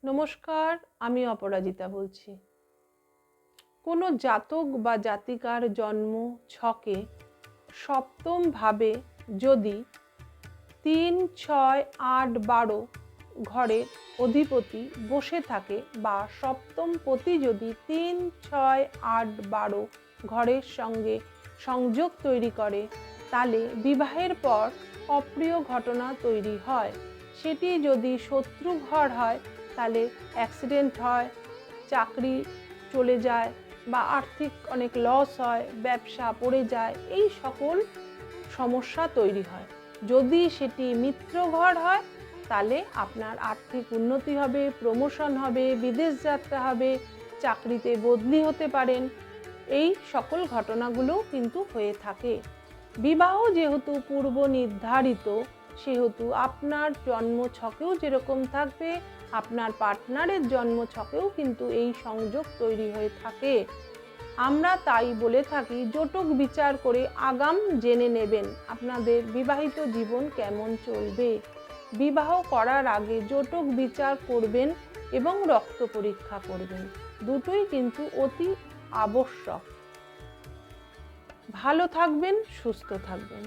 নমস্কার, আমি অপরাজিতা বলছি। কোনো জাতক বা জাতিকার জন্ম ছকে সপ্তম ভাবে যদি ৩, ৬, ৮, ১২ ঘরের অধিপতি বসে থাকে বা সপ্তম পতি যদি ৩, ৬, ৮, ১২ ঘরের সঙ্গে সংযোগ তৈরি করে, তাহলে বিবাহের পর অপ্রিয় ঘটনা তৈরি হয়। সেটি যদি শত্রু ঘর হয় তাহলে অ্যাক্সিডেন্ট হয়, চাকরি চলে যায় বা আর্থিক অনেক লস হয়, ব্যবসা পড়ে যায়, এই সকল সমস্যা তৈরি হয়। যদি সেটি মিত্র ঘর হয় তাহলে আপনার আর্থিক উন্নতি হবে, প্রমোশন হবে, বিদেশ যাত্রা হবে, চাকরিতে বদলি হতে পারেন, এই সকল ঘটনাগুলো কিন্তু হয়ে থাকে। বিবাহ যেহেতু পূর্ব নির্ধারিত, সেহেতু আপনার জন্ম ছকেও যেরকম থাকবে, আপনার পার্টনারের জন্ম ছকেও কিন্তু এই সংযোগ তৈরি হয়ে থাকে। আমরা তাই বলে থাকি, জটক বিচার করে আগাম জেনে নেবেন আপনাদের বিবাহিত জীবন কেমন চলবে। বিবাহ করার আগে জটক বিচার করবেন এবং রক্ত পরীক্ষা করবেন, দুটোই কিন্তু অতি আবশ্যক। ভালো থাকবেন, সুস্থ থাকবেন।